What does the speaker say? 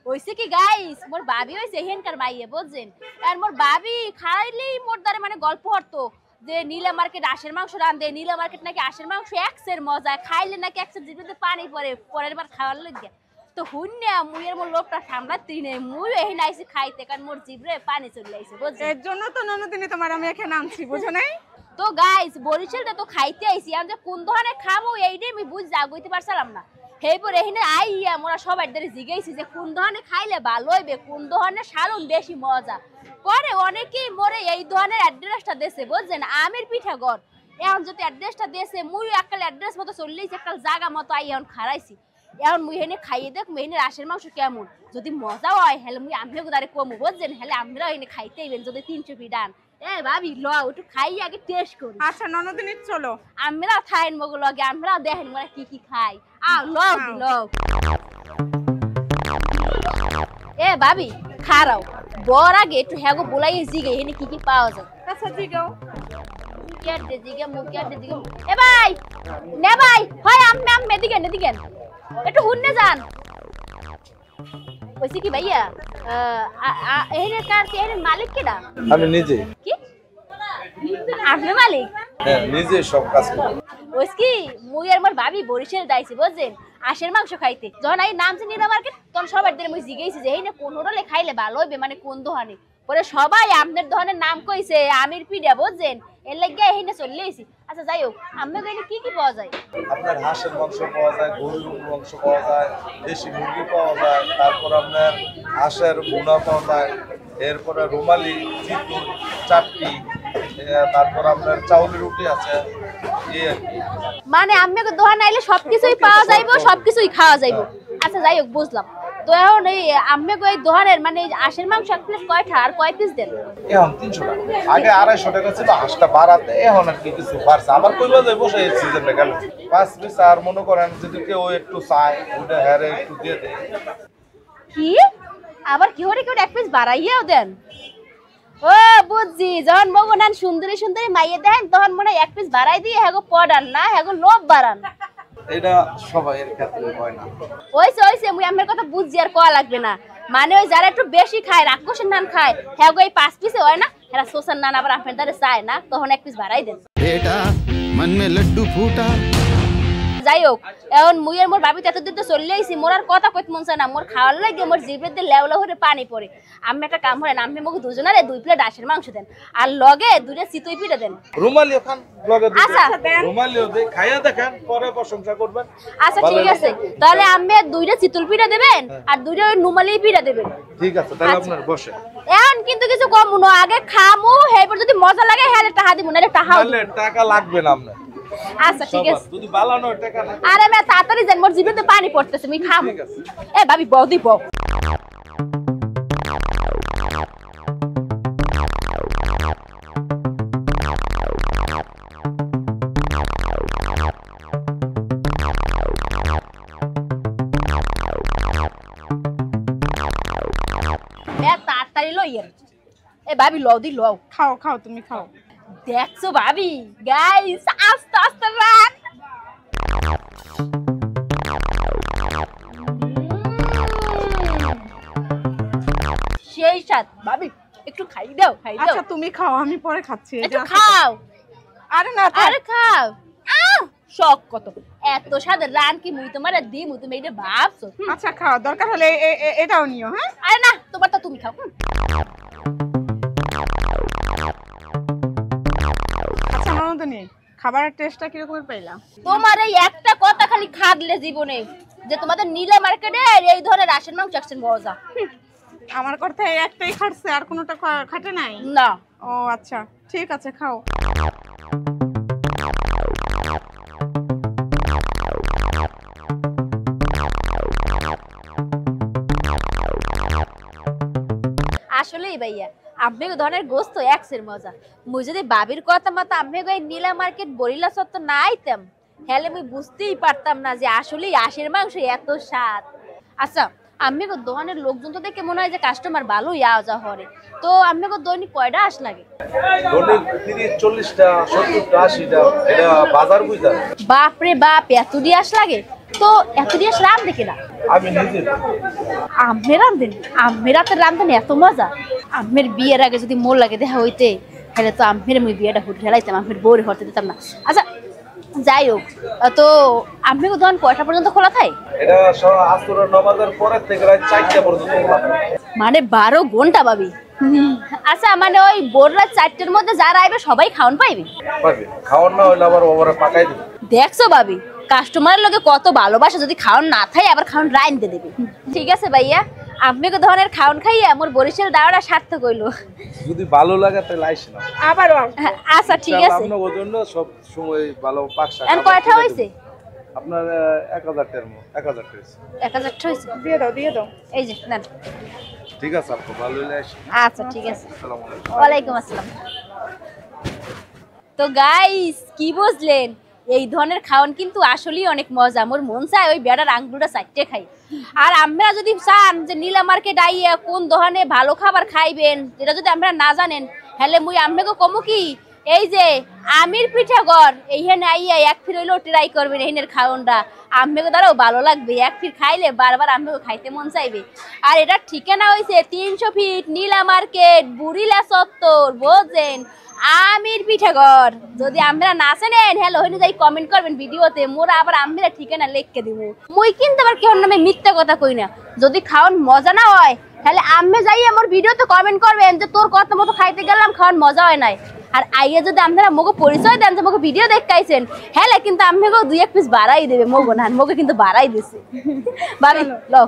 হইছে কি গাইস মোর ভাবি হইছে হেনকার মাইয়ে বুঝছেন আর মোর ভাবি খাইলেই মোর দ্বারে মানে গল্প হতো যে নীলা মার্কেট আশের মাংস রান্ধে নীলা মার্কেট নাকি আশের মাংস এক্সের মজা খাইলে নাকি এক্সের জিভেতে পানি পড়ে পরের বার খাওয়ার লাগে তো হুন্না মুইয়ের মোর লোকটা সামলাতে নেই মুই এহিন আইছি খাইতে কারণ মোর জিভরে পানি চলে আইছে বুঝছেন এর জন্য তো ননদিনী তোমার আমি এখানে আনছি বুঝো নাই তো গাইস বরিশালটা তো খাইতে আইছি আমি যে কোন ধরনের খামু এইটাই আমি বুঝ জাগইতে পারছিলাম না হেইপর এহিনে আইয়া মোরা সবাই ধরে জিগাইছি যে কোন ধরনের খাইলে ভালো হইবে কোন ধরনের সালুন বেশি মজা পরে অনেকেই মোরে এই ধরনের অ্যাড্রেসটা দেছে বুঝছেন আমির পিঠাগড় এখন যদি অ্যাড্রেসটা দেছে মুই একটা অ্যাড্রেস মতো চললেইছি একটা জায়গা মতো আই এখন খারাইছি এখন মুই হেনে খাইয়ে দেখ মুই হেনে রাশের মাংস কেমন যদি মজা হয় হেলে মুই আমিও দাঁড়ে কমু বুঝছেন হেলে আমরাও এনে খাইতে হইবেন যদি 300 ফি ডান এ ভাবি ল একটু খাই আগে টেস্ট করি আচ্ছা ননদিনী চলো আমরা খাইন মগো লগে আমরা দেখেন মোরা কি কি খাই আও লও লও এ ভাবি খারাও বড় আগে একটু হ্যাগো বলাই জিগে এখানে কি কি পাওয়া যায় আচ্ছা জিগাও কেটে জিগে মুকেটে জিগে এ ভাই নে ভাই হয় আম্মে এদিকে একটু হুন্নে যান কইছি কি ভাইয়া এখানে কার কে এখানে মালিক কেডা আমি নিজে কি আপনি মালিক হ্যাঁ নিজে সব কাজ করি ওইস কি মুই আর মোর ভাবি বরিশাল যাইছি বুঝছেন আশের মাংস খাইতে যখন এই নামছে নীলা মার্কেট তখন সবার দিনে মুই জিগাইছি যে এই না কোন হোটেলে খাইলে ভালো হইবে মানে কোন দোকানে পরে সবাই আপনার দোকানের নাম কইছে আমির পিড়া বুঝছেন এর লাগি এইনে চলে আইছি আচ্ছা যাই হোক আমরা এখানে কি কি পাওয়া যায় আপনার হাঁসের মাংস পাওয়া যায় গরুর মাংস পাওয়া যায় দেশি মুরগি পাওয়া যায় তারপর আপনার হাঁসের ভুনা পাওয়া যায় এরপরে রুমালি চিতল চাটনি তারপর আপনার চাউলের রুটি আছে এই আর কি মানে আপনাকে দোকান আইলে সবকিছুই পাওয়া যাইবো সবকিছুই খাওয়া যাইবো আচ্ছা যাই হোক বুঝলাম তো এখন এই আপনাকে এই দোকানের মানে আশের মাংস এক প্লেট কয়টা আর কয় পিস দেন এখন 300 টাকা আগে 250 টাকা ছিল হাঁসটা বাড়াতে এখন আর কি কিছু বাড়ছে আবার কইবা যাইবো সেই সিজনে গেল 5 পিস আর মনে করেন যদি কেউ একটু চায় ওটা হারে একটু দিয়ে দেয় কি আবার কি হরে কেউ এক পিস বাড়াইয়াও দেন ও বুঝছি যখন মগনান সুন্দরী সুন্দরী মাইয়ে দেন তখন মনে এক পিস বাড়াই দিয়ে হ্যাগো পড়ান না হ্যাগো লোভ বাড়ান এটা সবাইয়ের ক্ষেত্রে হয় না ওইসে মুই আমার কথা বুঝছি আর কোয়া লাগবে না মানে ওই যারা একটু বেশি খায় রাক্ষসের নান খায় হ্যাগো এই 5 পিসে হয় না এরা সোসার নান আবার আপনার দ্বারে চায় না তখন এক পিস বাড়াই দেন बेटा मन में लड्डू फूटा যাই হোক এখন মুই আর মোর ভাবি এতদিন তো চলে আইছি মোর আর কথা কইতে মন চায় না মোর খাওয়ার লাগে মোর জিভে দিয়ে লেওলা হয়ে পানি পড়ে আমি একটা কাম করেন আপনি মোকে দুজনারে 2 প্লেট আশের মাংস দেন আর লগে 2টা চিতই পিঠা দেন রুমালিও খান লগে দিবেন আচ্ছা রুমালিও দে খাইয়া দেখেন পরে প্রশংসা করবেন আচ্ছা ঠিক আছে তাহলে আপনি 2টা চিতল পিঠা দেবেন আর 2টা নুমালি পিঠা দেবেন ঠিক আছে তাহলে আপনার বসে এখন কিন্তু কিছু কম না আগে খামু হেরপর যদি মজা লাগে হেলে টাকা দিব না টাকা তাহলে টাকা লাগবে না আপনার আচ্ছা ঠিক আছে যদি বালানো টাকা না আরে মে তাড়াতাড়ি যান মোর জিভেতে পানি পড়তেছে আমি খামু ঠিক আছে এ ভাবি বৌদি বউ তাড়াতাড়ি লইয়েন এ ভাবি লও দি লও খাও খাও তুমি খাও দেখছো ভাবি গাইস আস্তে আস্তে রাখ সেই সাথ ভাবি একটু খাই দাও আচ্ছা তুমি খাও আমি পরে খাচ্ছি একটু খাও আরে না আরে খাও শখ কত এত স্বাদের রান কি মুই তোমার দি মুই তুমি এটা ভাবছো আচ্ছা খাও দরকার হলে এটাও নিও হ্যাঁ আরে না তোমার তো তুমি খাও আচ্ছা ননদিনী খাবারের টেস্টটা কি রকমের পাইলাম তোমার এই একটা কথা খালি খাদলে জীবনে যে তোমাদের নীলা মার্কেটে এই ধরনের রাশের মাংস একশন মজা আমার কথা একটাই খাটছে আর কোনোটা খাটে নাই না ও আচ্ছা ঠিক আছে খাও আসলেই ভাইয়া আপনি ধরনের গোস্ত একসের মজা মুই যদি বাবির কথা মতো আমি এই নীলা মার্কেট বরিলা সত্য না আইতাম হেলে মুই বুঝতেই পারতাম না যে আসলেই আশের মাংস এত স্বাদ আচ্ছা আমি দোকানের লোকজন তো দেখে মনে হয় যে কাস্টমার ভালো আওয়া হরে তো আমি দৈনিক কয়টা আস লাগে দৈনিক 30 40টা 70টা 80টা এটা বাজার বুঝা বাপ রে বাপ এত দিয়ে আস লাগে তো এত দিয়ে রাম দেখে না আমি নিজে আমের রান্ধেন আমের হাতের রান্ধেন এত মজা আমের বিয়ের আগে যদি মোর লাগে দেখা হইতে তাহলে তো আমের মুই বিয়েটা হুট হেলাইতাম আমের বউরে হতে দিতাম না। আচ্ছা যাই হোক, তো আপনি দোকান কয়টা পর্যন্ত খোলা থাকে? এটা আসরের নামাজের পরে থেকে রাত 4টা পর্যন্ত খোলা থাকে। মানে 12 ঘন্টা ভাবি। আচ্ছা মানে ওই ভোর রাত 4টার মধ্যে যারা আইবে সবাই খাওয়ান পাইবে? পাবে, খাওয়ার না হইলে আবার ওভারে পাকাই দিবে। দেখছো ভাবি কাস্টমারের লগে কত ভালোবাসা, যদি খাওয়ান না থাকে আবার খাওয়ান রাইনতে দেবে। ঠিক আছে ভাইয়া, আপনি কো ধরনের খাওয়ান খাইয়া মোর বরিশাল দাওয়াটা সার্থক হইলো। যদি ভালো লাগে তাহলে আইসেন। আবারও আচ্ছা ঠিক আছে, আপনার জন্য সব সময় ভালো পাকশা। এখন কয়টা হইছে? আপনার 1000 টাকার মতো 1000 টাকা হইছে। 1000 টাকা হইছে? দিয়ে দাও। এই যে নেন। ঠিক আছে আপু, ভালো হইলে আইসেন। আচ্ছা ঠিক আছে, আসসালামু আলাইকুম। ওয়ালাইকুম আসসালাম। তো গাইস কি বুঝলেন, এই ধরনের খাওয়ান কিন্তু আসলেই অনেক মজা। মোর মন চায় ওই বেড়ার আঙ্গুলটা চাইতে খাই। আর আমরা যদি চান যে নীলা মার্কেট আইয়া কোন দোকানে ভালো খাবার খাইবেন, যেটা যদি আমরা না জানেন, হলে মুই আপনাকে কমু কি এই যে আমির পিঠাঘর এইখানে আইয়া এক ফির হইলেও ট্রাই করবেন এইখানের খাওয়ানটা। আপনাকে দ্বারাও ভালো লাগবে, এক ফির খাইলে বারবার আপনাকে খাইতে মন চাইবে। আর এটা ঠিকানা হয়েছে 300 ফিট নীলা মার্কেট বুড়িলা চত্বর, বোঝেন আমির পিঠাঘর। যদি আমরা না চেনেন হ্যালো হইলে যাই কমেন্ট করবেন ভিডিওতে, মোরা আবার আমরা ঠিকানা লিখকে দিব। মুই কিন্তু আবার কেউ নামে মিথ্যা কথা কই না। যদি খাওয়ান মজা না হয় তাহলে আমি যাই আমার ভিডিওতে কমেন্ট করবেন যে তোর কথা মতো খাইতে গেলাম খাওয়ান মজা হয় নাই। আর আইয়া যদি আপনারা মোকে পরিচয় দেন যে মোকে ভিডিও দেখাইছেন, হ্যাঁ কিন্তু আপনাকেও 2-1 পিস বাড়াই দেবে। মোগো না মোকে কিন্তু বাড়াই দিছে। বাড়ি লো।